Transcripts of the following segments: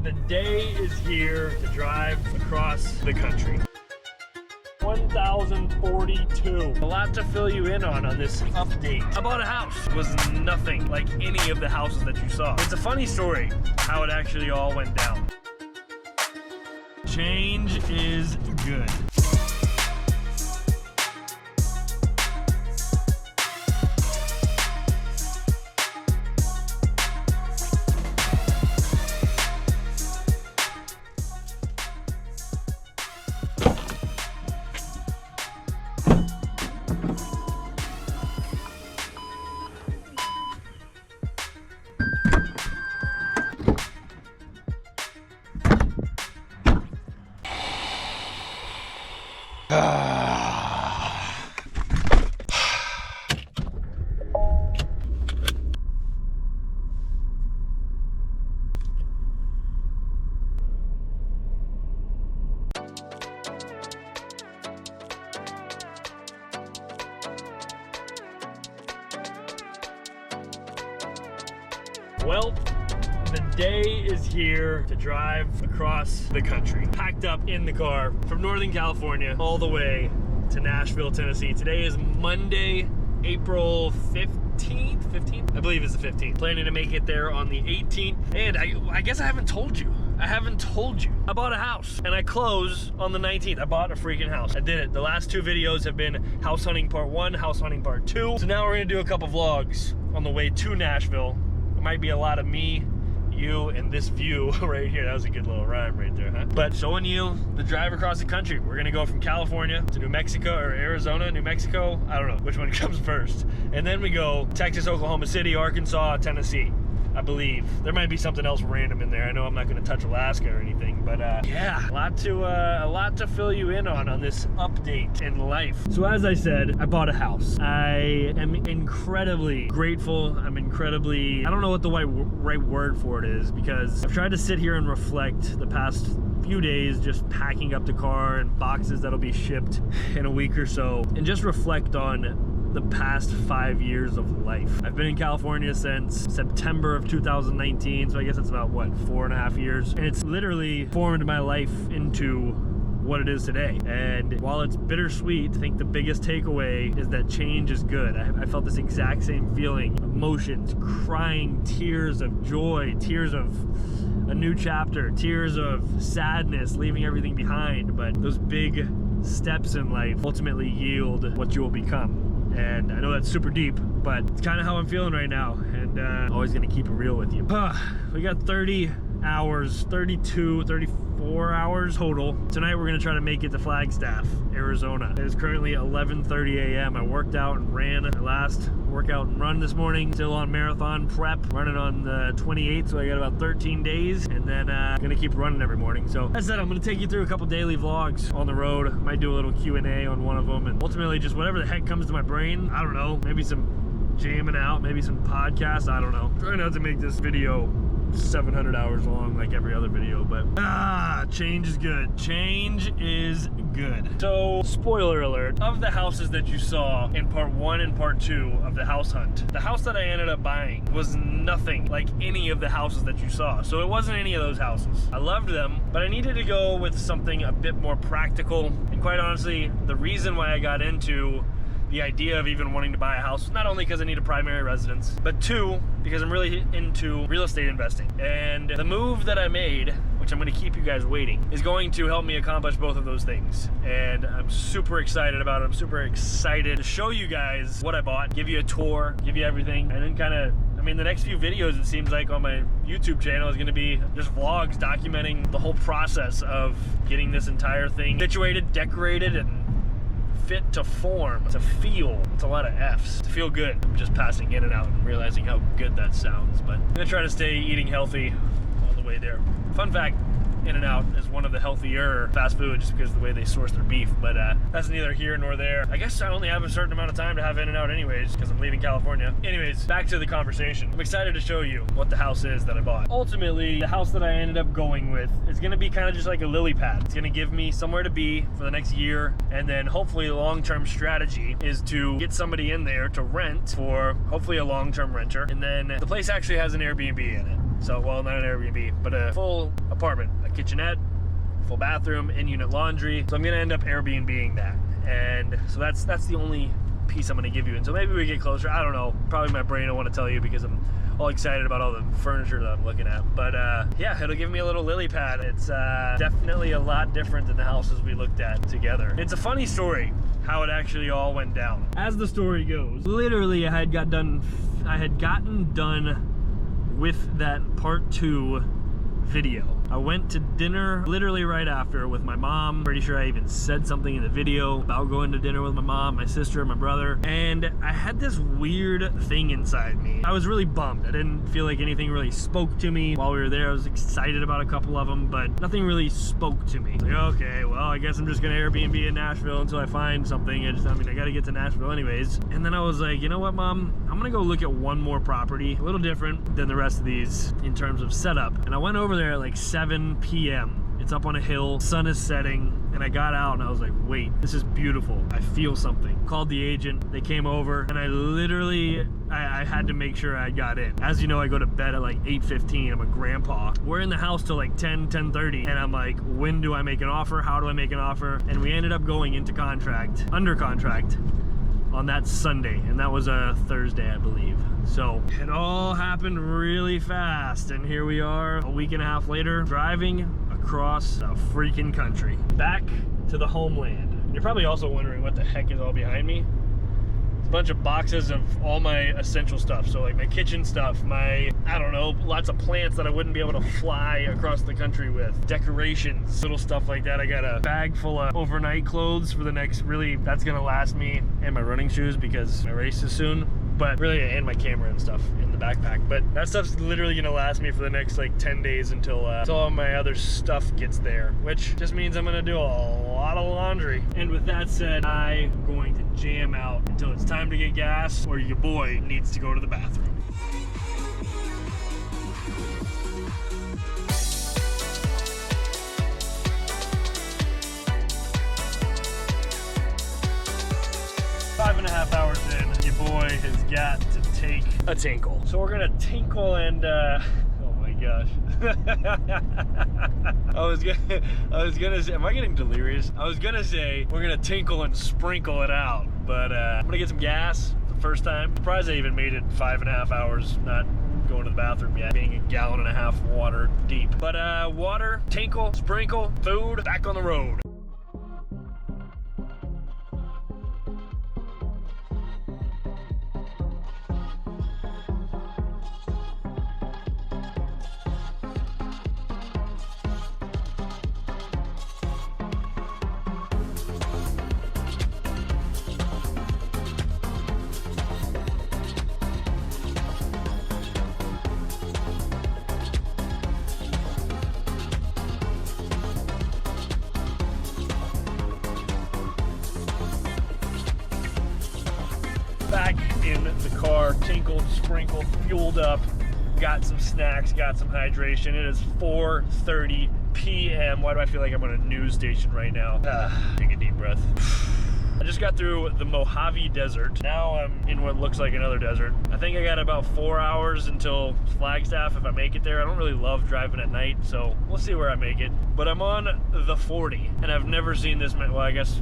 the day is here to drive across the country. 1,042. A lot to fill you in on this update. I bought a house. It was nothing like any of the houses that you saw. It's a funny story how it actually all went down. Change is good. Well, the day is here to drive across the country. Packed up in the car from Northern California all the way to Nashville, Tennessee. Today is Monday, April 15th? I believe it's the 15th. Planning to make it there on the 18th. And I guess I haven't told you. I bought a house and I close on the 19th. I bought a freaking house. I did it. The last two videos have been house hunting part 1, house hunting part 2. So now we're gonna do a couple vlogs on the way to Nashville. Might be a lot of me, you, and this view right here. That was a good little rhyme right there, huh? But showing you the drive across the country. We're gonna go from California to New Mexico, or Arizona, New Mexico. I don't know which one comes first. And then we go Texas, Oklahoma City, Arkansas, Tennessee, I believe. There might be something else random in there. I know I'm not gonna touch Alaska or anything, but yeah, a lot to fill you in on this update in life. So as I said, I bought a house. I am incredibly grateful. I don't know what the right word for it is, because I've tried to sit here and reflect the past few days, just packing up the car and boxes that'll be shipped in a week or so, and just reflect on the past 5 years of life. I've been in California since September of 2019, so I guess it's about, what, 4.5 years? And it's literally formed my life into what it is today. And while it's bittersweet, I think the biggest takeaway is that change is good. I felt this exact same feeling, emotions, crying, tears of joy, tears of a new chapter, tears of sadness, leaving everything behind. But those big steps in life ultimately yield what you will become. And I know that's super deep, but it's kind of how I'm feeling right now. And always gonna keep it real with you. We got 30 hours, 32, 34 hours total. Tonight we're gonna try to make it to Flagstaff, Arizona. It is currently 11:30 a.m. I worked out and ran my last workout and run this morning. Still on marathon prep, running on the 28th, so I got about 13 days, and then gonna keep running every morning. So as I said, I'm gonna take you through a couple daily vlogs on the road. Might do a little Q&A on one of them, and ultimately just whatever the heck comes to my brain. I don't know, maybe some jamming out, maybe some podcasts, I don't know. Try not to make this video 700 hours long like every other video, but change is good. Change is good. So, spoiler alert, of the houses that you saw in part 1 and part 2 of the house hunt, the house that I ended up buying was nothing like any of the houses that you saw. So it wasn't any of those houses. I loved them, but I needed to go with something a bit more practical. And quite honestly, the reason why I got into the idea of even wanting to buy a house, not only because I need a primary residence, but 2, because I'm really into real estate investing. And the move that I made, which I'm gonna keep you guys waiting, is going to help me accomplish both of those things. And I'm super excited about it. I'm super excited to show you guys what I bought, give you a tour, give you everything, and then kind of, the next few videos, it seems like, on my YouTube channel is gonna be just vlogs documenting the whole process of getting this entire thing situated, decorated, and fit to form, to feel. It's a lot of F's. To feel good. I'm just passing in and out and realizing how good that sounds, but I'm gonna try to stay eating healthy all the way there. Fun fact, In-N-Out is one of the healthier fast food just because of the way they source their beef, but that's neither here nor there. I guess I only have a certain amount of time to have In-N-Out anyways because I'm leaving California. Anyways, back to the conversation. I'm excited to show you what the house is that I bought. Ultimately, the house that I ended up going with is gonna be kind of just like a lily pad. It's gonna give me somewhere to be for the next year, and then hopefully the long-term strategy is to get somebody in there to rent for hopefully a long-term renter, and then the place actually has an Airbnb in it. So, well, not an Airbnb, but a full apartment apartment, a kitchenette, full bathroom, in-unit laundry. So I'm gonna end up Airbnb-ing that. And so that's the only piece I'm gonna give you. And so maybe we get closer, I don't know. Probably my brain will wanna tell you because I'm all excited about all the furniture that I'm looking at. But yeah, it'll give me a little lily pad. It's definitely a lot different than the houses we looked at together. It's a funny story how it actually all went down. As the story goes, literally I had gotten done with that part 2 video. I went to dinner literally right after with my mom. Pretty sure I even said something in the video about going to dinner with my mom, my sister, my brother, and I had this weird thing inside me. I was really bummed. I didn't feel like anything really spoke to me while we were there. I was excited about a couple of them, but nothing really spoke to me. Like, okay, well, I guess I'm just gonna Airbnb in Nashville until I find something. I gotta get to Nashville anyways. And then I was like, you know what, Mom? I'm gonna go look at one more property, a little different than the rest of these in terms of setup. And I went over there at like 7 p.m. It's up on a hill, sun is setting, and I got out and I was like, wait, this is beautiful. I feel something. Called the agent, they came over, and I literally, I had to make sure I got in. As you know, I go to bed at like 8:15, I'm a grandpa. We're in the house till like 10:30, and I'm like, when do I make an offer? How do I make an offer? And we ended up going into contract, under contract, on that Sunday, and that was a Thursday, I believe. So it all happened really fast, and here we are a week and a half later, driving across the freaking country back to the homeland. You're probably also wondering what the heck is all behind me. It's a bunch of boxes of all my essential stuff, so like my kitchen stuff, my, I don't know, lots of plants that I wouldn't be able to fly across the country with, decorations, little stuff like that. I got a bag full of overnight clothes for the next, really, that's gonna last me, and my running shoes because my race is soon. But really, and my camera and stuff in the backpack. But that stuff's literally gonna last me for the next like 10 days until all my other stuff gets there, which just means I'm gonna do a lot of laundry. And with that said, I'm going to jam out until it's time to get gas or your boy needs to go to the bathroom. Five and a half hours in, your boy has got to take a tinkle. So we're gonna tinkle and oh my gosh. I was gonna say, am I getting delirious? I was gonna say we're gonna tinkle and sprinkle it out, but I'm gonna get some gas for the first time. Surprised I even made it 5.5 hours not going to the bathroom yet, being 1.5 gallons water deep. But water, tinkle, sprinkle, food, back on the road. Back in the car, tinkled, sprinkled, fueled up, got some snacks, got some hydration. It is 4:30 p.m. Why do I feel like I'm on a news station right now? Take a deep breath. I just got through the Mojave Desert. Now I'm in what looks like another desert. I think I got about 4 hours until Flagstaff if I make it there. I don't really love driving at night, so we'll see where I make it. But I'm on the 40, and I've never seen this, well, I guess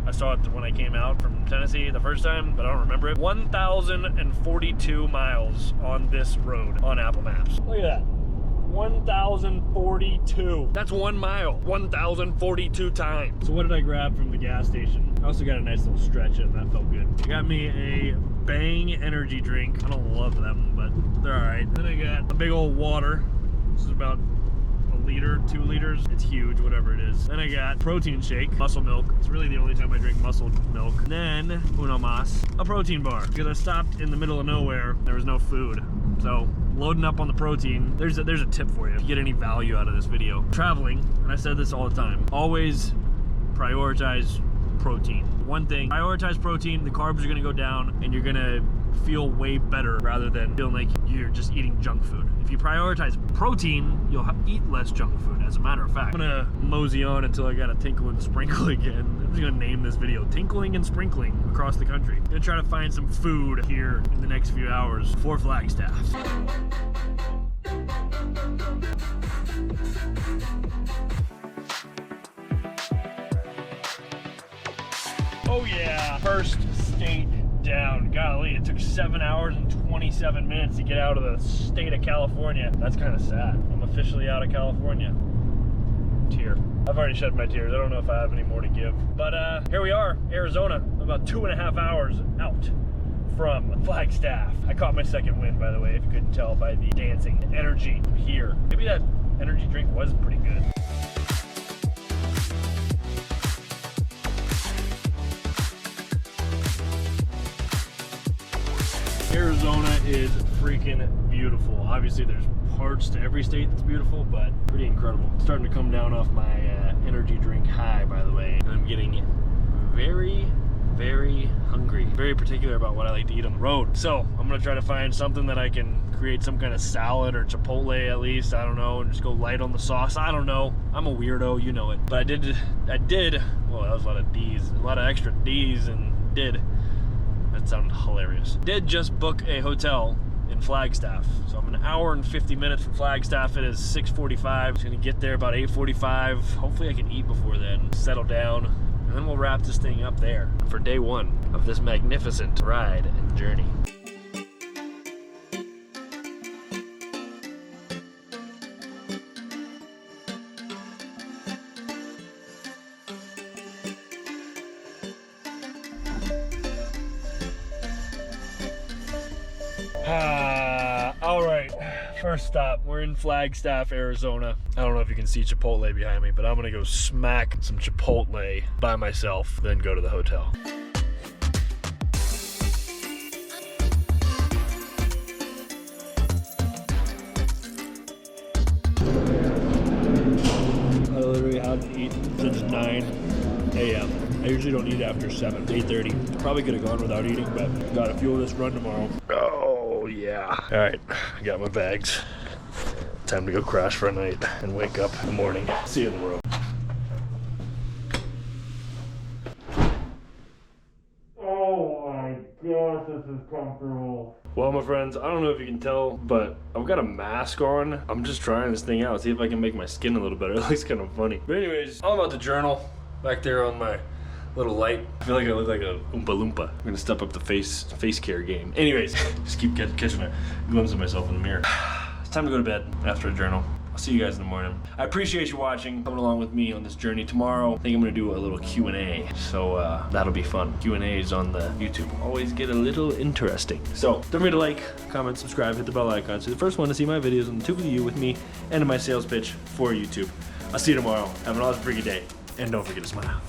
I saw it when I came out from Tennessee the first time, but I don't remember it. 1,042 miles on this road on Apple Maps. Look at that. 1,042. That's 1 mile. 1,042 times. So what did I grab from the gas station? I also got a nice little stretch in. That felt good. I got me a Bang energy drink. I don't love them, but they're all right. Then I got a big old water. This is about 1 liter, 2 liters. It's huge, whatever it is. Then I got protein shake, muscle milk. It's really the only time I drink muscle milk. And then, uno mas, a protein bar. Because I stopped in the middle of nowhere, there was no food. So, loading up on the protein. There's a tip for you if you get any value out of this video. Traveling, and I said this all the time, always prioritize protein. One thing, prioritize protein, the carbs are gonna go down, and you're gonna feel way better rather than feeling like you're just eating junk food. If you prioritize protein, you'll eat less junk food, as a matter of fact. I'm gonna mosey on until I gotta tinkle and sprinkle again. I'm just gonna name this video Tinkling and Sprinkling Across the Country. I'm gonna try to find some food here in the next few hours for Flagstaff. Oh yeah, first state down. Golly, it took 7 hours and 27 minutes to get out of the state of California. That's kind of sad. I'm officially out of California. Tear. I've already shed my tears. I don't know if I have any more to give. But here we are, Arizona. About 2.5 hours out from Flagstaff. I caught my second wind, by the way, if you couldn't tell by the dancing energy here. Maybe that energy drink was pretty good. Arizona is freaking beautiful. Obviously there's parts to every state that's beautiful, but pretty incredible. Starting to come down off my energy drink high, by the way, and I'm getting very hungry. Very particular about what I like to eat on the road. So I'm gonna try to find something that I can create some kind of salad or Chipotle at least, I don't know, and just go light on the sauce. I don't know. I'm a weirdo, you know it. But I did, well, that was a lot of D's, a lot of extra D's, and that sounded hilarious. Did just book a hotel in Flagstaff. So I'm an hour and 50 minutes from Flagstaff. It is 6:45. Just gonna get there about 8:45. Hopefully I can eat before then, settle down, and then we'll wrap this thing up there for day one of this magnificent ride and journey. All right, first stop, we're in Flagstaff, Arizona. I don't know if you can see Chipotle behind me, but I'm gonna go smack some Chipotle by myself, then go to the hotel. I literally haven't eaten since 9 a.m. I usually don't eat after 7, 8:30. Probably could have gone without eating, but gotta fuel this run tomorrow. Oh yeah. All right, I got my bags. Time to go crash for a night and wake up in the morning. See you in the road. Oh my gosh, this is comfortable. Well, my friends, I don't know if you can tell, but I've got a mask on. I'm just trying this thing out, see if I can make my skin a little better. It looks kind of funny. But anyways, all about the journal. Back there on my little light. I feel like I look like a Oompa Loompa. I'm gonna step up the face care game. Anyways, just keep catching a glimpse of myself in the mirror. It's time to go to bed after a journal. I'll see you guys in the morning. I appreciate you watching, coming along with me on this journey. Tomorrow, I think I'm gonna do a little Q&A. So that'll be fun. Q&As on the YouTube always get a little interesting. So don't forget to like, comment, subscribe, hit the bell icon. So you're the first one to see my videos on the Tube of You with me and my sales pitch for YouTube. I'll see you tomorrow. Have an awesome freaking day. And don't forget to smile.